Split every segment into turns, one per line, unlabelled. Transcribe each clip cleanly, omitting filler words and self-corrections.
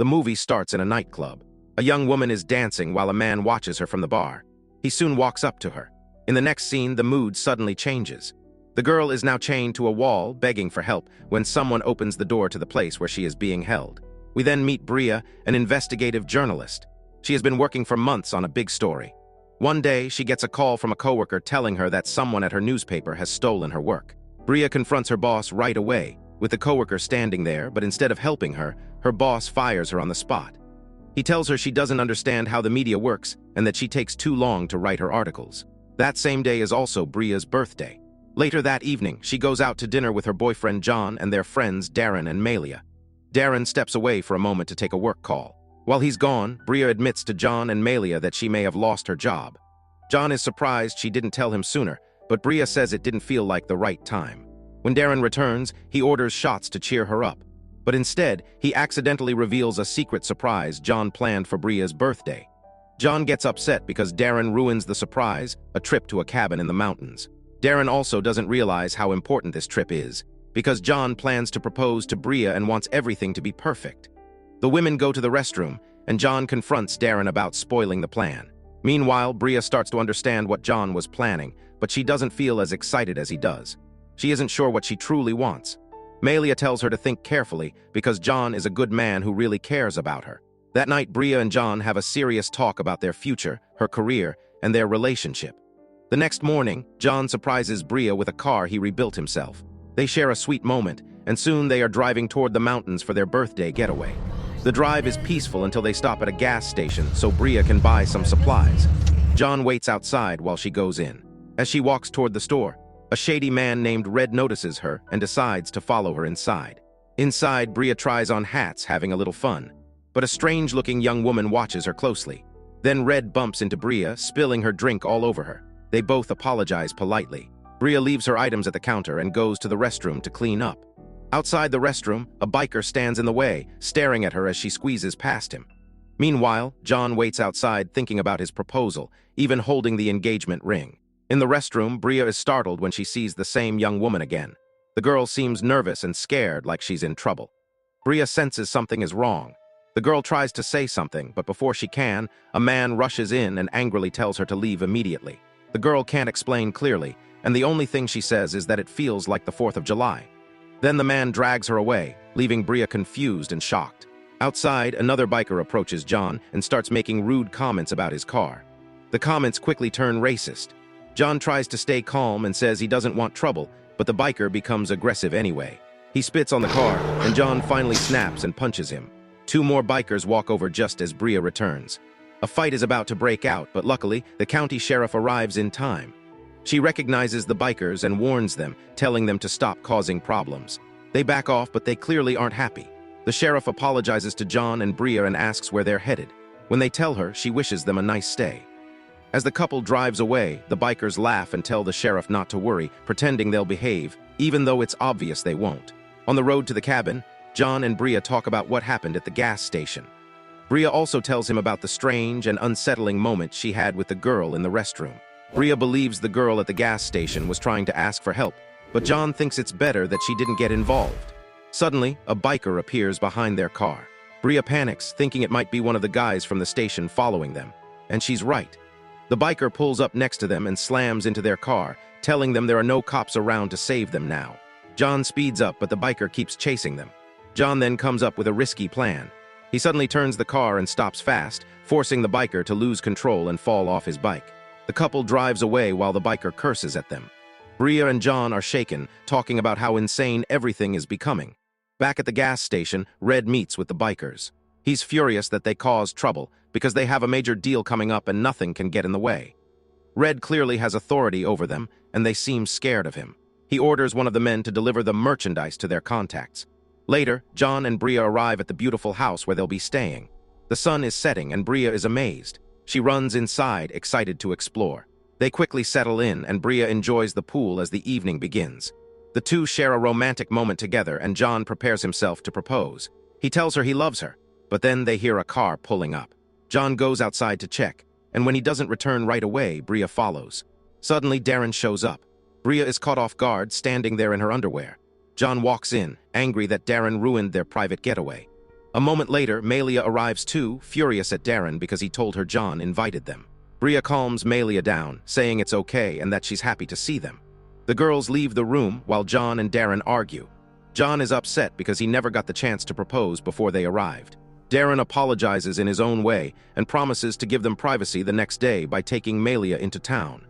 The movie starts in a nightclub. A young woman is dancing while a man watches her from the bar. He soon walks up to her. In the next scene, the mood suddenly changes. The girl is now chained to a wall, begging for help, when someone opens the door to the place where she is being held. We then meet Bria, an investigative journalist. She has been working for months on a big story. One day, she gets a call from a coworker telling her that someone at her newspaper has stolen her work. Bria confronts her boss right away, with the coworker standing there, but instead of helping her, her boss fires her on the spot. He tells her she doesn't understand how the media works and that she takes too long to write her articles. That same day is also Bria's birthday. Later that evening, she goes out to dinner with her boyfriend John and their friends Darren and Malia. Darren steps away for a moment to take a work call. While he's gone, Bria admits to John and Malia that she may have lost her job. John is surprised she didn't tell him sooner, but Bria says it didn't feel like the right time. When Darren returns, he orders shots to cheer her up. But instead, he accidentally reveals a secret surprise John planned for Bria's birthday. John gets upset because Darren ruins the surprise, a trip to a cabin in the mountains. Darren also doesn't realize how important this trip is, because John plans to propose to Bria and wants everything to be perfect. The women go to the restroom, and John confronts Darren about spoiling the plan. Meanwhile, Bria starts to understand what John was planning, but she doesn't feel as excited as he does. She isn't sure what she truly wants. Malia tells her to think carefully because John is a good man who really cares about her. That night, Bria and John have a serious talk about their future, her career, and their relationship. The next morning, John surprises Bria with a car he rebuilt himself. They share a sweet moment, and soon they are driving toward the mountains for their birthday getaway. The drive is peaceful until they stop at a gas station so Bria can buy some supplies. John waits outside while she goes in. As she walks toward the store, a shady man named Red notices her and decides to follow her inside. Inside, Bria tries on hats, having a little fun. But a strange-looking young woman watches her closely. Then Red bumps into Bria, spilling her drink all over her. They both apologize politely. Bria leaves her items at the counter and goes to the restroom to clean up. Outside the restroom, a biker stands in the way, staring at her as she squeezes past him. Meanwhile, John waits outside thinking about his proposal, even holding the engagement ring. In the restroom, Bria is startled when she sees the same young woman again. The girl seems nervous and scared, like she's in trouble. Bria senses something is wrong. The girl tries to say something, but before she can, a man rushes in and angrily tells her to leave immediately. The girl can't explain clearly, and the only thing she says is that it feels like the 4th of July. Then the man drags her away, leaving Bria confused and shocked. Outside, another biker approaches John and starts making rude comments about his car. The comments quickly turn racist. John tries to stay calm and says he doesn't want trouble, but the biker becomes aggressive anyway. He spits on the car, and John finally snaps and punches him. 2 more bikers walk over just as Bria returns. A fight is about to break out, but luckily, the county sheriff arrives in time. She recognizes the bikers and warns them, telling them to stop causing problems. They back off, but they clearly aren't happy. The sheriff apologizes to John and Bria and asks where they're headed. When they tell her, she wishes them a nice stay. As the couple drives away, the bikers laugh and tell the sheriff not to worry, pretending they'll behave, even though it's obvious they won't. On the road to the cabin, John and Bria talk about what happened at the gas station. Bria also tells him about the strange and unsettling moment she had with the girl in the restroom. Bria believes the girl at the gas station was trying to ask for help, but John thinks it's better that she didn't get involved. Suddenly, a biker appears behind their car. Bria panics, thinking it might be one of the guys from the station following them. And she's right. The biker pulls up next to them and slams into their car, telling them there are no cops around to save them now. John speeds up, but the biker keeps chasing them. John then comes up with a risky plan. He suddenly turns the car and stops fast, forcing the biker to lose control and fall off his bike. The couple drives away while the biker curses at them. Bria and John are shaken, talking about how insane everything is becoming. Back at the gas station, Red meets with the bikers. He's furious that they caused trouble, because they have a major deal coming up and nothing can get in the way. Red clearly has authority over them, and they seem scared of him. He orders one of the men to deliver the merchandise to their contacts. Later, John and Bria arrive at the beautiful house where they'll be staying. The sun is setting and Bria is amazed. She runs inside, excited to explore. They quickly settle in, and Bria enjoys the pool as the evening begins. The two share a romantic moment together, and John prepares himself to propose. He tells her he loves her, but then they hear a car pulling up. John goes outside to check, and when he doesn't return right away, Bria follows. Suddenly, Darren shows up. Bria is caught off guard, standing there in her underwear. John walks in, angry that Darren ruined their private getaway. A moment later, Malia arrives too, furious at Darren because he told her John invited them. Bria calms Malia down, saying it's okay and that she's happy to see them. The girls leave the room while John and Darren argue. John is upset because he never got the chance to propose before they arrived. Darren apologizes in his own way and promises to give them privacy the next day by taking Malia into town.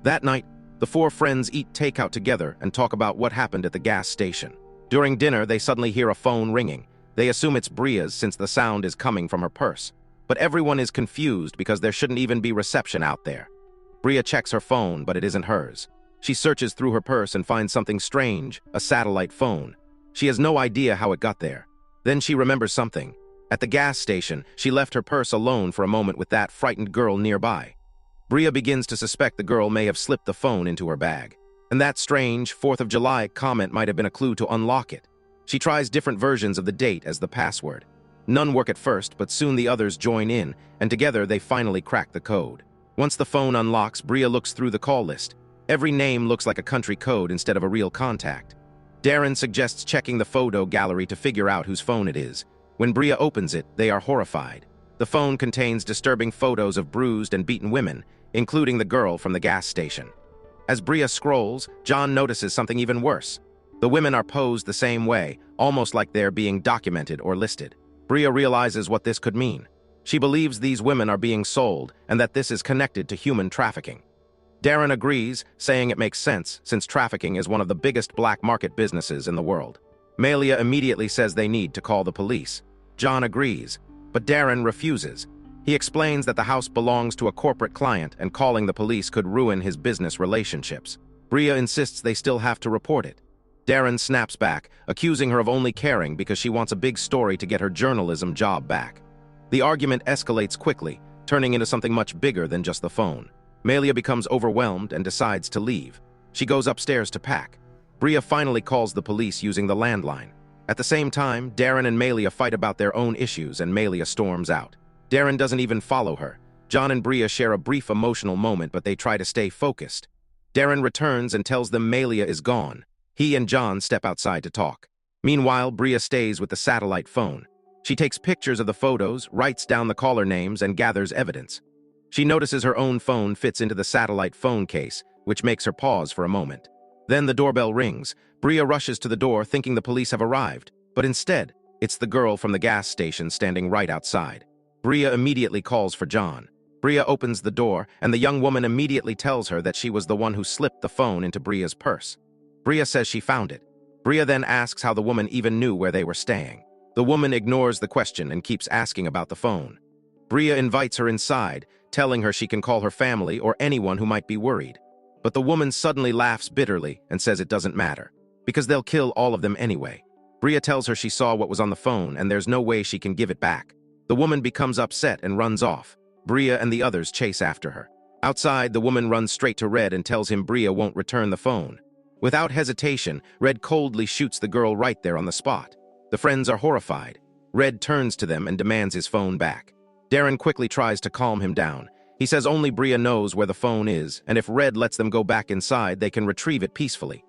That night, the four friends eat takeout together and talk about what happened at the gas station. During dinner, they suddenly hear a phone ringing. They assume it's Bria's since the sound is coming from her purse. But everyone is confused because there shouldn't even be reception out there. Bria checks her phone, but it isn't hers. She searches through her purse and finds something strange, a satellite phone. She has no idea how it got there. Then she remembers something. At the gas station, she left her purse alone for a moment with that frightened girl nearby. Bria begins to suspect the girl may have slipped the phone into her bag. And that strange 4th of July comment might have been a clue to unlock it. She tries different versions of the date as the password. None work at first, but soon the others join in, and together they finally crack the code. Once the phone unlocks, Bria looks through the call list. Every name looks like a country code instead of a real contact. Darren suggests checking the photo gallery to figure out whose phone it is. When Bria opens it, they are horrified. The phone contains disturbing photos of bruised and beaten women, including the girl from the gas station. As Bria scrolls, John notices something even worse. The women are posed the same way, almost like they're being documented or listed. Bria realizes what this could mean. She believes these women are being sold and that this is connected to human trafficking. Darren agrees, saying it makes sense since trafficking is one of the biggest black market businesses in the world. Malia immediately says they need to call the police. John agrees, but Darren refuses. He explains that the house belongs to a corporate client and calling the police could ruin his business relationships. Bria insists they still have to report it. Darren snaps back, accusing her of only caring because she wants a big story to get her journalism job back. The argument escalates quickly, turning into something much bigger than just the phone. Malia becomes overwhelmed and decides to leave. She goes upstairs to pack. Bria finally calls the police using the landline. At the same time, Darren and Malia fight about their own issues and Malia storms out. Darren doesn't even follow her. John and Bria share a brief emotional moment, but they try to stay focused. Darren returns and tells them Malia is gone. He and John step outside to talk. Meanwhile, Bria stays with the satellite phone. She takes pictures of the photos, writes down the caller names, and gathers evidence. She notices her own phone fits into the satellite phone case, which makes her pause for a moment. Then the doorbell rings. Bria rushes to the door thinking the police have arrived, but instead, it's the girl from the gas station standing right outside. Bria immediately calls for John. Bria opens the door, and the young woman immediately tells her that she was the one who slipped the phone into Bria's purse. Bria says she found it. Bria then asks how the woman even knew where they were staying. The woman ignores the question and keeps asking about the phone. Bria invites her inside, telling her she can call her family or anyone who might be worried. But the woman suddenly laughs bitterly and says it doesn't matter, because they'll kill all of them anyway. Bria tells her she saw what was on the phone and there's no way she can give it back. The woman becomes upset and runs off. Bria and the others chase after her. Outside, the woman runs straight to Red and tells him Bria won't return the phone. Without hesitation, Red coldly shoots the girl right there on the spot. The friends are horrified. Red turns to them and demands his phone back. Darren quickly tries to calm him down. He says only Bria knows where the phone is, and if Red lets them go back inside, they can retrieve it peacefully.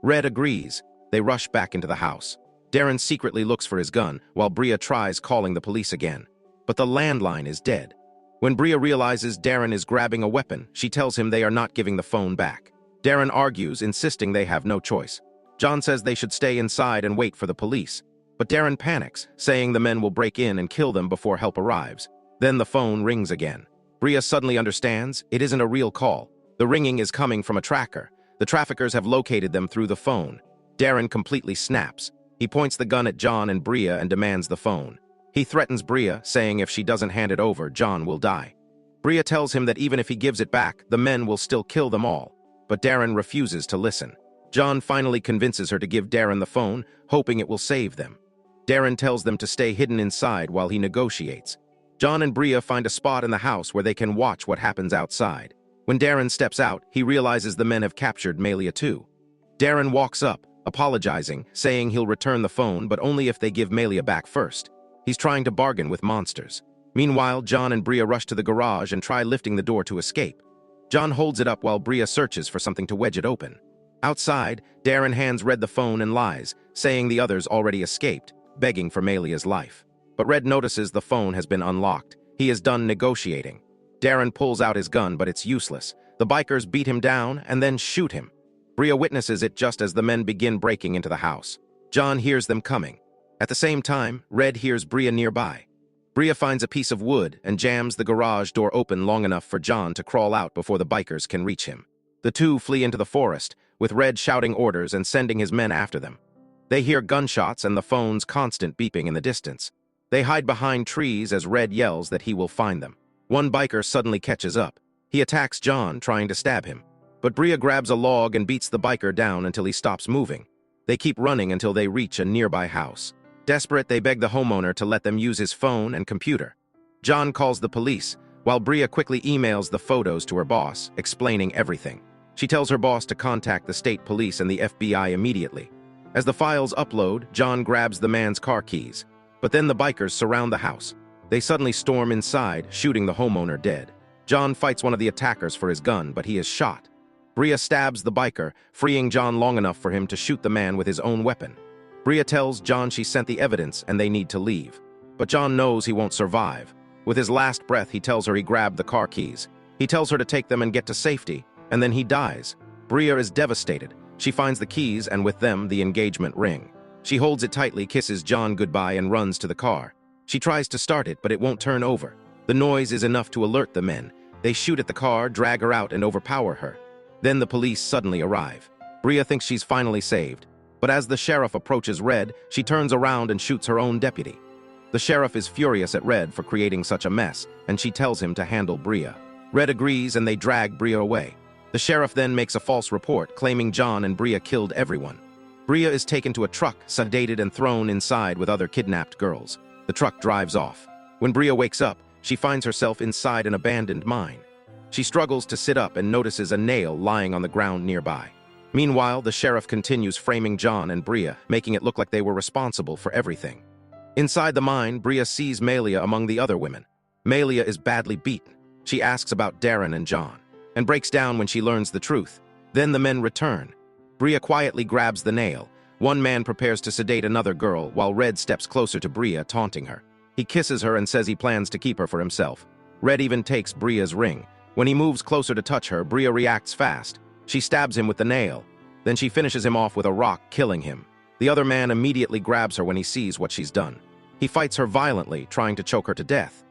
Red agrees. They rush back into the house. Darren secretly looks for his gun, while Bria tries calling the police again. But the landline is dead. When Bria realizes Darren is grabbing a weapon, she tells him they are not giving the phone back. Darren argues, insisting they have no choice. John says they should stay inside and wait for the police. But Darren panics, saying the men will break in and kill them before help arrives. Then the phone rings again. Bria suddenly understands it isn't a real call. The ringing is coming from a tracker. The traffickers have located them through the phone. Darren completely snaps. He points the gun at John and Bria and demands the phone. He threatens Bria, saying if she doesn't hand it over, John will die. Bria tells him that even if he gives it back, the men will still kill them all. But Darren refuses to listen. John finally convinces her to give Darren the phone, hoping it will save them. Darren tells them to stay hidden inside while he negotiates. John and Bria find a spot in the house where they can watch what happens outside. When Darren steps out, he realizes the men have captured Malia too. Darren walks up, apologizing, saying he'll return the phone, but only if they give Malia back first. He's trying to bargain with monsters. Meanwhile, John and Bria rush to the garage and try lifting the door to escape. John holds it up while Bria searches for something to wedge it open. Outside, Darren hands Red the phone and lies, saying the others already escaped, begging for Malia's life. but Red notices the phone has been unlocked. He is done negotiating. Darren pulls out his gun, but it's useless. The bikers beat him down and then shoot him. Bria witnesses it just as the men begin breaking into the house. John hears them coming. At the same time, Red hears Bria nearby. Bria finds a piece of wood and jams the garage door open long enough for John to crawl out before the bikers can reach him. The two flee into the forest, with Red shouting orders and sending his men after them. They hear gunshots and the phone's constant beeping in the distance. They hide behind trees as Red yells that he will find them. One biker suddenly catches up. He attacks John, trying to stab him. But Bria grabs a log and beats the biker down until he stops moving. They keep running until they reach a nearby house. Desperate, they beg the homeowner to let them use his phone and computer. John calls the police, while Bria quickly emails the photos to her boss, explaining everything. She tells her boss to contact the state police and the FBI immediately. As the files upload, John grabs the man's car keys. But then the bikers surround the house. They suddenly storm inside, shooting the homeowner dead. John fights one of the attackers for his gun, but he is shot. Bria stabs the biker, freeing John long enough for him to shoot the man with his own weapon. Bria tells John she sent the evidence and they need to leave. But John knows he won't survive. With his last breath, he tells her he grabbed the car keys. He tells her to take them and get to safety, and then he dies. Bria is devastated. She finds the keys and with them the engagement ring. She holds it tightly, kisses John goodbye, and runs to the car. She tries to start it, but it won't turn over. The noise is enough to alert the men. They shoot at the car, drag her out, and overpower her. Then the police suddenly arrive. Bria thinks she's finally saved. But as the sheriff approaches Red, she turns around and shoots her own deputy. The sheriff is furious at Red for creating such a mess, and she tells him to handle Bria. Red agrees and they drag Bria away. The sheriff then makes a false report, claiming John and Bria killed everyone. Bria is taken to a truck, sedated and thrown inside with other kidnapped girls. The truck drives off. When Bria wakes up, she finds herself inside an abandoned mine. She struggles to sit up and notices a nail lying on the ground nearby. Meanwhile, the sheriff continues framing John and Bria, making it look like they were responsible for everything. Inside the mine, Bria sees Malia among the other women. Malia is badly beaten. She asks about Darren and John, and breaks down when she learns the truth. Then the men return. Bria quietly grabs the nail. One man prepares to sedate another girl, while Red steps closer to Bria, taunting her. He kisses her and says he plans to keep her for himself. Red even takes Bria's ring. When he moves closer to touch her, Bria reacts fast. She stabs him with the nail. Then she finishes him off with a rock, killing him. The other man immediately grabs her when he sees what she's done. He fights her violently, trying to choke her to death.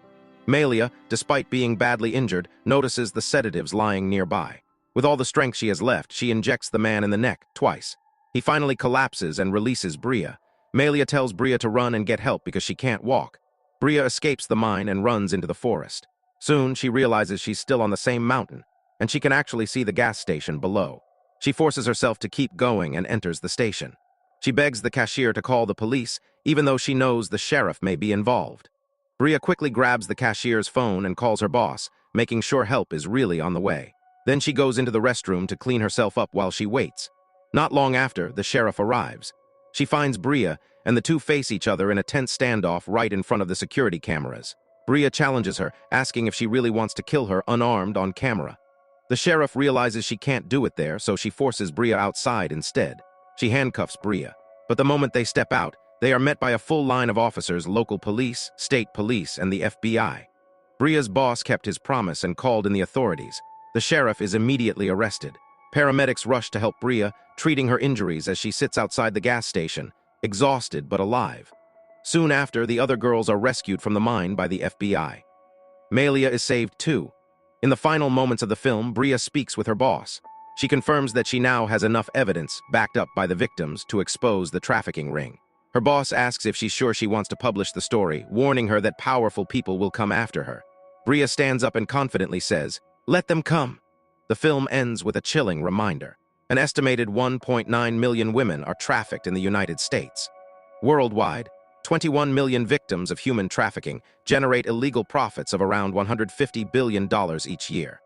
Malia, despite being badly injured, notices the sedatives lying nearby. With all the strength she has left, she injects the man in the neck twice. He finally collapses and releases Bria. Malia tells Bria to run and get help because she can't walk. Bria escapes the mine and runs into the forest. Soon, she realizes she's still on the same mountain, and she can actually see the gas station below. She forces herself to keep going and enters the station. She begs the cashier to call the police, even though she knows the sheriff may be involved. Bria quickly grabs the cashier's phone and calls her boss, making sure help is really on the way. Then she goes into the restroom to clean herself up while she waits. Not long after, the sheriff arrives. She finds Bria, and the two face each other in a tense standoff right in front of the security cameras. Bria challenges her, asking if she really wants to kill her unarmed on camera. The sheriff realizes she can't do it there, so she forces Bria outside instead. She handcuffs Bria. But the moment they step out, they are met by a full line of officers, local police, state police, and the FBI. Bria's boss kept his promise and called in the authorities. The sheriff is immediately arrested. Paramedics rush to help Bria, treating her injuries as she sits outside the gas station, exhausted but alive. Soon after, the other girls are rescued from the mine by the FBI. Malia is saved too. In the final moments of the film, Bria speaks with her boss. She confirms that she now has enough evidence, backed up by the victims, to expose the trafficking ring. Her boss asks if she's sure she wants to publish the story, warning her that powerful people will come after her. Bria stands up and confidently says, "Let them come." The film ends with a chilling reminder. An estimated 1.9 million women are trafficked in the United States. Worldwide, 21 million victims of human trafficking generate illegal profits of around $150 billion each year.